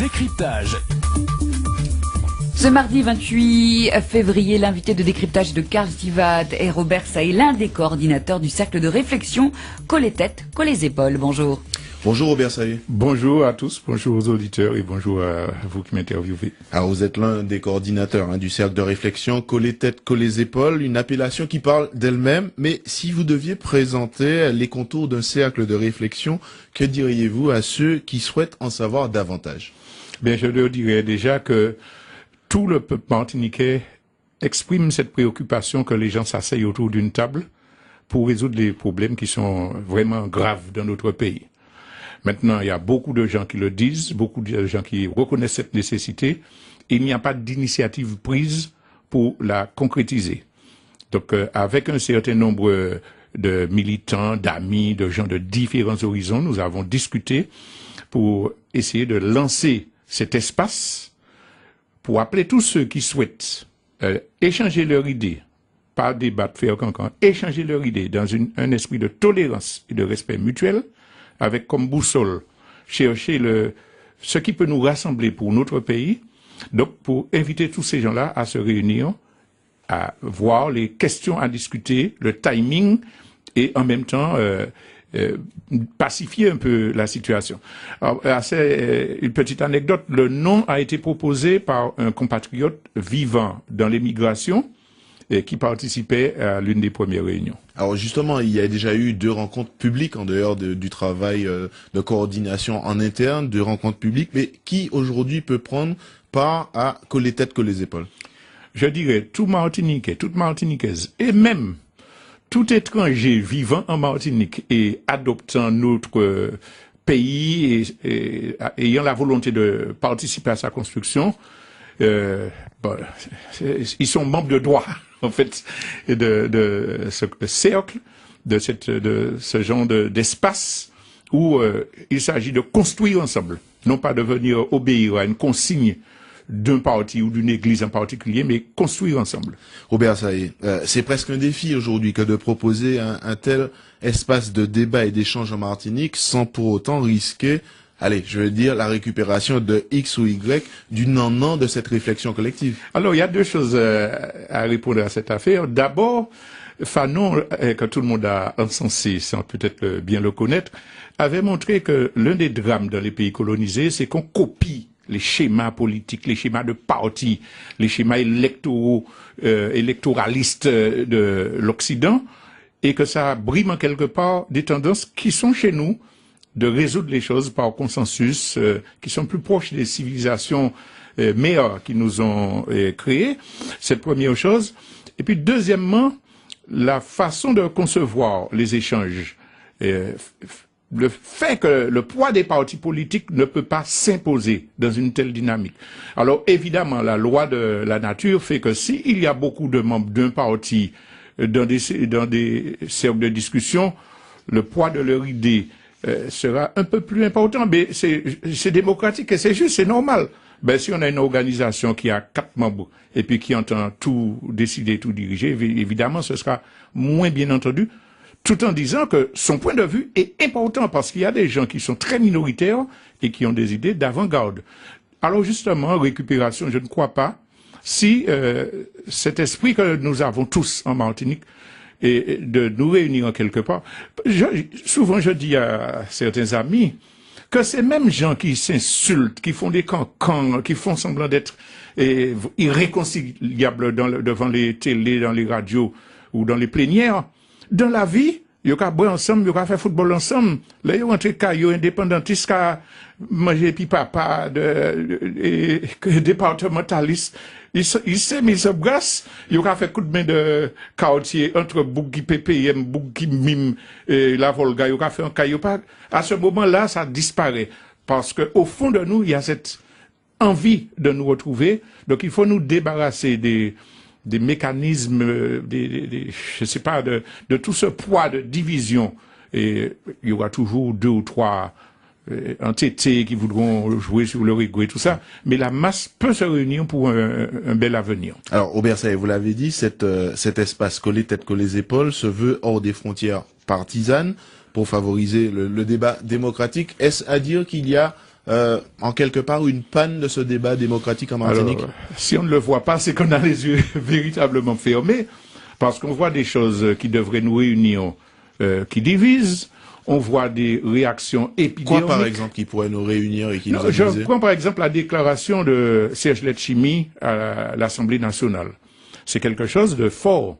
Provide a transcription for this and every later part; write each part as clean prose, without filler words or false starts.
Décryptage. Ce mardi 28 février, l'invité de décryptage de Carl Stivat est Robert Sailly, l'un des coordinateurs du cercle de réflexion Colle les têtes, colle les épaules. Bonjour. Bonjour Robert Sailly. Bonjour à tous, bonjour aux auditeurs et bonjour à vous qui m'interviewez. Alors vous êtes l'un des coordinateurs du cercle de réflexion Colle les têtes, colle les épaules, une appellation qui parle d'elle-même. Mais si vous deviez présenter les contours d'un cercle de réflexion, que diriez-vous à ceux qui souhaitent en savoir davantage? Bien, je leur dirais déjà que tout le peuple martiniquais exprime cette préoccupation que les gens s'asseyent autour d'une table pour résoudre les problèmes qui sont vraiment graves dans notre pays. Maintenant, il y a beaucoup de gens qui le disent, beaucoup de gens qui reconnaissent cette nécessité, et il n'y a pas d'initiative prise pour la concrétiser. Donc, avec un certain nombre de militants, d'amis, de gens de différents horizons, nous avons discuté pour essayer de lancer cet espace pour appeler tous ceux qui souhaitent échanger leurs idées, pas débattre, faire cancan, échanger leurs idées dans un esprit de tolérance et de respect mutuel, avec comme boussole chercher ce qui peut nous rassembler pour notre pays, donc pour inviter tous ces gens-là à se réunir, à voir les questions à discuter, le timing, et en même temps pacifier un peu la situation. Alors, c'est une petite anecdote, le nom a été proposé par un compatriote vivant dans l'émigration et qui participait à l'une des premières réunions. Alors justement, il y a déjà eu 2 rencontres publiques en dehors du travail de coordination en interne, 2 rencontres publiques, mais qui aujourd'hui peut prendre part à Colle les têtes, colle les épaules? Je dirais tout Martiniquais, toute Martiniquaise, et même tout étranger vivant en Martinique et adoptant notre pays et ayant la volonté de participer à sa construction, ils sont membres de droit, en fait, de ce cercle, de ce genre d'espace où il s'agit de construire ensemble, non pas de venir obéir à une consigne d'un parti ou d'une église en particulier, mais construire ensemble. Robert Sailly, c'est presque un défi aujourd'hui que de proposer un tel espace de débat et d'échange en Martinique sans pour autant risquer, allez, je veux dire, la récupération de X ou Y du non de cette réflexion collective. Alors, il y a 2 choses à répondre à cette affaire. D'abord, Fanon, que tout le monde a encensé sans peut-être bien le connaître, avait montré que l'un des drames dans les pays colonisés, c'est qu'on copie les schémas politiques, les schémas de partis, les schémas électoralistes de l'Occident, et que ça brime en quelque part des tendances qui sont chez nous de résoudre les choses par consensus, qui sont plus proches des civilisations meilleures qui nous ont créées. C'est la première chose. Et puis deuxièmement, la façon de concevoir les échanges, le fait que le poids des partis politiques ne peut pas s'imposer dans une telle dynamique. Alors évidemment, la loi de la nature fait que s'il y a beaucoup de membres d'un parti dans des cercles de discussion, le poids de leur idée sera un peu plus important. Mais c'est démocratique et c'est juste, c'est normal. Ben, si on a une organisation qui a 4 membres et puis qui entend tout décider, tout diriger, évidemment, ce sera moins bien entendu, tout en disant que son point de vue est important parce qu'il y a des gens qui sont très minoritaires et qui ont des idées d'avant-garde. Alors justement, récupération, je ne crois pas, si cet esprit que nous avons tous en Martinique, et de nous réunir en quelque part, souvent je dis à certains amis que ces mêmes gens qui s'insultent, qui font des cancans, qui font semblant d'être irréconciliables devant les télés, dans les radios ou dans les plénières, dans la vie, ils ont boire ensemble, ils ont fait football ensemble. Là, ils ont rentré caillou indépendantistes, qui manger papa départementaliste. Ils s'aiment, ils se brassent. Ils ont fait coup de main de quartier entre Bougui PPM, Bougui Mime et la Volga. Ils ont fait un caillou. À ce moment-là, ça disparaît. Parce que au fond de nous, il y a cette envie de nous retrouver. Donc, il faut nous débarrasser des mécanismes, je sais pas, de tout ce poids de division. Et il y aura toujours 2 ou 3 entêtés qui voudront jouer sur leur ego et tout ça. Mais la masse peut se réunir pour un bel avenir. Alors, Robert Sailly, vous l'avez dit, cet espace Colle les têtes, colle les épaules se veut hors des frontières partisanes pour favoriser le débat démocratique. Est-ce à dire qu'il y a en quelque part une panne de ce débat démocratique en Martinique? Alors, si on ne le voit pas, c'est qu'on a les yeux véritablement fermés, parce qu'on voit des choses qui devraient nous réunir, qui divisent. On voit des réactions épidermiques. Quoi, par exemple, qui pourrait nous réunir et qui nous a Je divisés? prends par exemple la déclaration de Serge Letchimy à l'Assemblée nationale. C'est quelque chose de fort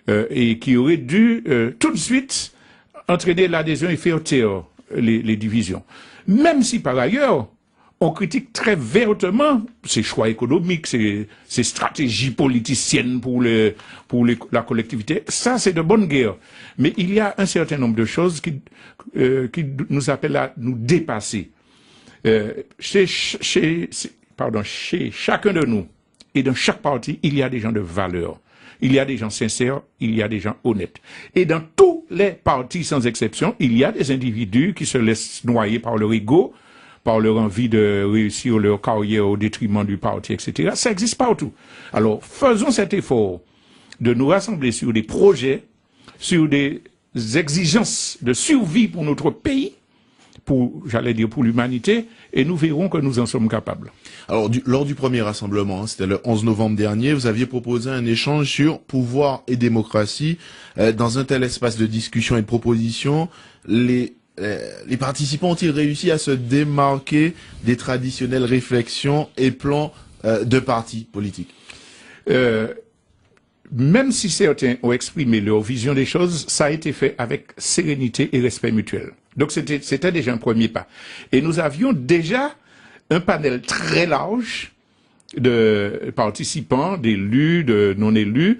et qui aurait dû tout de suite entraîner l'adhésion et faire taire les divisions. Même si par ailleurs, on critique très vertement ces choix économiques, ces stratégies politiciennes pour la collectivité. Ça, c'est de bonne guerre. Mais il y a un certain nombre de choses qui nous appellent à nous dépasser. Chez chacun de nous et dans chaque parti, il y a des gens de valeur. Il y a des gens sincères, il y a des gens honnêtes. Et dans tous les partis, sans exception, il y a des individus qui se laissent noyer par leur ego, par leur envie de réussir leur carrière au détriment du parti, etc. Ça existe partout. Alors, faisons cet effort de nous rassembler sur des projets, sur des exigences de survie pour notre pays, j'allais dire pour l'humanité, et nous verrons que nous en sommes capables. Alors, lors du premier rassemblement, c'était le 11 novembre dernier, vous aviez proposé un échange sur pouvoir et démocratie. Dans un tel espace de discussion et de proposition, les participants ont-ils réussi à se démarquer des traditionnelles réflexions et plans de partis politiques? Même si certains ont exprimé leur vision des choses, ça a été fait avec sérénité et respect mutuel. Donc c'était déjà un premier pas. Et nous avions déjà un panel très large de participants, d'élus, de non-élus.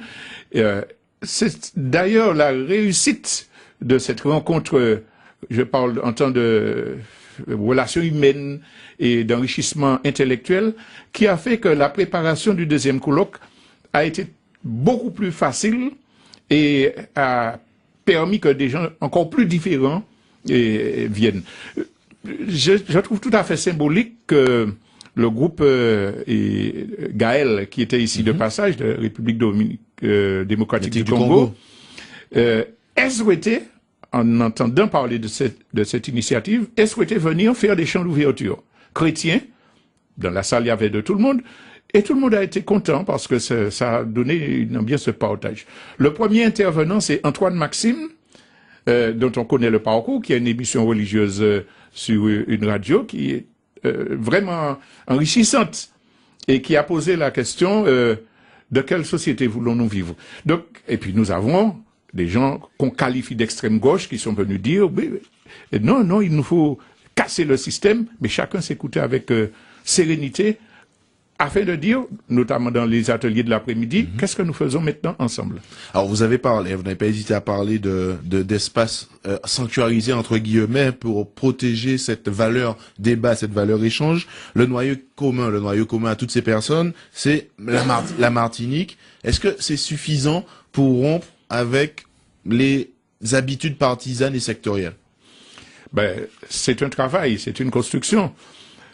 C'est d'ailleurs la réussite de cette rencontre, je parle en temps de relations humaines et d'enrichissement intellectuel, qui a fait que la préparation du deuxième colloque a été beaucoup plus facile et a permis que des gens encore plus différents viennent. Je trouve tout à fait symbolique que le groupe Gaël, qui était ici de passage de République démocratique du Congo, ait souhaité, en entendant parler de cette initiative, ait souhaité venir faire des chants d'ouverture chrétiens. Dans la salle, il y avait de tout le monde. Et tout le monde a été content parce que ça a donné une ambiance de partage. Le premier intervenant, c'est Antoine Maxime, dont on connaît le parcours, qui a une émission religieuse sur une radio qui est vraiment enrichissante et qui a posé la question de quelle société voulons-nous vivre. Donc, et puis nous avons des gens qu'on qualifie d'extrême gauche qui sont venus dire non, il nous faut casser le système, mais chacun s'écoutait avec sérénité, afin de dire, notamment dans les ateliers de l'après-midi, qu'est-ce que nous faisons maintenant ensemble? Alors vous avez parlé, vous n'avez pas hésité à parler d'espace sanctuarisé entre guillemets pour protéger cette valeur débat, cette valeur échange. Le noyau commun à toutes ces personnes, c'est la Martinique. Est-ce que c'est suffisant pour rompre avec les habitudes partisanes et sectorielles? C'est un travail, c'est une construction.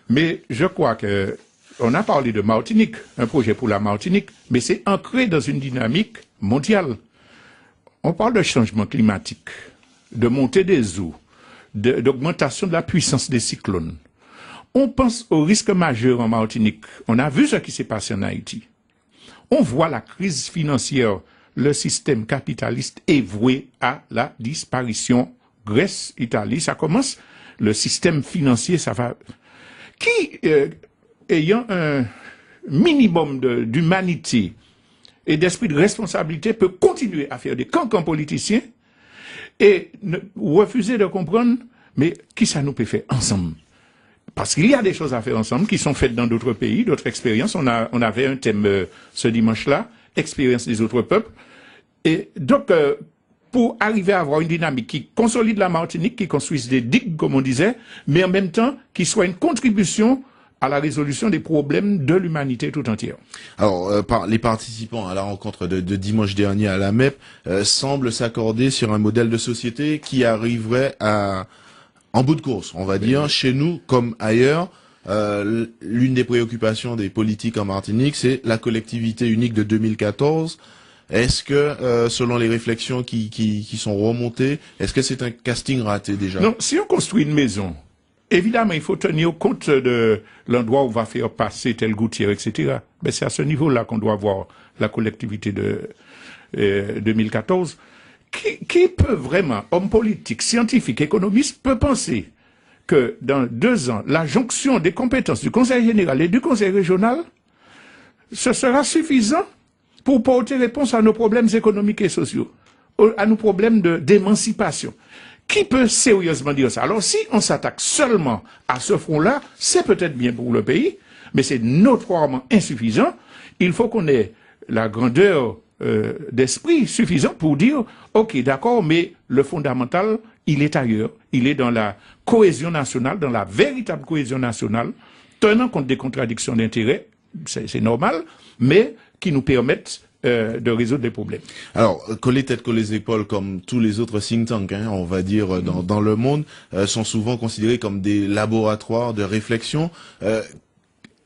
Mais je crois que on a parlé de Martinique, un projet pour la Martinique, mais c'est ancré dans une dynamique mondiale. On parle de changement climatique, de montée des eaux, d'augmentation de la puissance des cyclones. On pense aux risques majeurs en Martinique. On a vu ce qui s'est passé en Haïti. On voit la crise financière, le système capitaliste est voué à la disparition. Grèce, Italie, ça commence. Le système financier, ça va... ayant un minimum d'humanité et d'esprit de responsabilité, peut continuer à faire des cancans politiciens et refuser de comprendre, mais qui ça nous peut faire ensemble? Parce qu'il y a des choses à faire ensemble qui sont faites dans d'autres pays, d'autres expériences. On avait un thème ce dimanche-là, expérience des autres peuples. Et donc, pour arriver à avoir une dynamique qui consolide la Martinique, qui construise des digues, comme on disait, mais en même temps, qui soit une contribution à la résolution des problèmes de l'humanité tout entière. Alors, les participants à la rencontre de dimanche dernier à la MEP semblent s'accorder sur un modèle de société qui arriverait en bout de course, on va dire, chez nous comme ailleurs. L'une des préoccupations des politiques en Martinique, c'est la collectivité unique de 2014. Est-ce que, selon les réflexions qui sont remontées, est-ce que c'est un casting raté déjà? Non, si on construit une maison évidemment, il faut tenir compte de l'endroit où on va faire passer tel gouttière, etc. Mais c'est à ce niveau-là qu'on doit voir la collectivité de 2014. Qui peut vraiment, homme politique, scientifique, économiste, peut penser que dans 2 ans, la jonction des compétences du Conseil général et du Conseil régional, ce sera suffisant pour porter réponse à nos problèmes économiques et sociaux, à nos problèmes d'émancipation. Qui peut sérieusement dire ça? Alors si on s'attaque seulement à ce front-là, c'est peut-être bien pour le pays, mais c'est notoirement insuffisant. Il faut qu'on ait la grandeur d'esprit suffisant pour dire, ok, d'accord, mais le fondamental, il est ailleurs. Il est dans la cohésion nationale, dans la véritable cohésion nationale, tenant compte des contradictions d'intérêts, c'est normal, mais qui nous permettent de résoudre des problèmes. Alors, coller tête, coller épaules, comme tous les autres think tanks, hein, on va dire, dans le monde, sont souvent considérés comme des laboratoires de réflexion.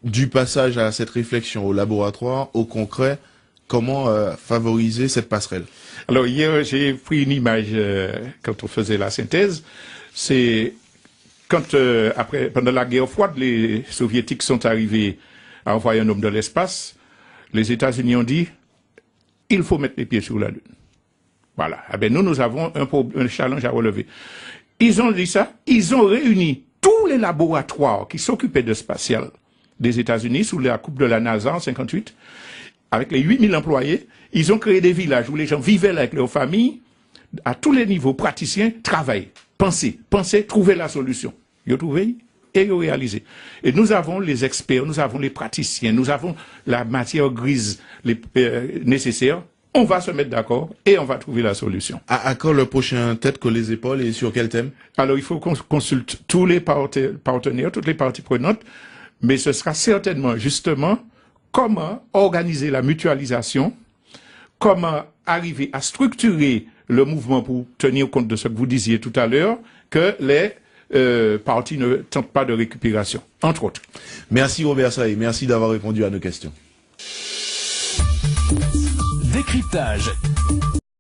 Du passage à cette réflexion au laboratoire, au concret, comment favoriser cette passerelle? Alors hier, j'ai pris une image quand on faisait la synthèse. C'est quand, pendant la guerre froide, les soviétiques sont arrivés à envoyer un homme dans l'espace. Les États-Unis ont dit, il faut mettre les pieds sur la Lune. Voilà. Eh bien, nous avons un challenge à relever. Ils ont dit ça, ils ont réuni tous les laboratoires qui s'occupaient de spatial des États-Unis sous la coupe de la NASA en 58. Avec les 8000 employés, ils ont créé des villages où les gens vivaient là avec leurs familles, à tous les niveaux, praticiens, travaillaient, pensaient, trouvaient la solution. Ils ont trouvé et ils ont réalisé. Et nous avons les experts, nous avons les praticiens, nous avons la matière grise nécessaire. On va se mettre d'accord et on va trouver la solution. À quand le prochain tête que les épaules et sur quel thème? Alors il faut qu'on consulte tous les partenaires, toutes les parties prenantes, mais ce sera certainement justement comment organiser la mutualisation, comment arriver à structurer le mouvement pour tenir compte de ce que vous disiez tout à l'heure, que les partis ne tentent pas de récupération, entre autres. Merci Robert Saï, merci d'avoir répondu à nos questions. Décryptage.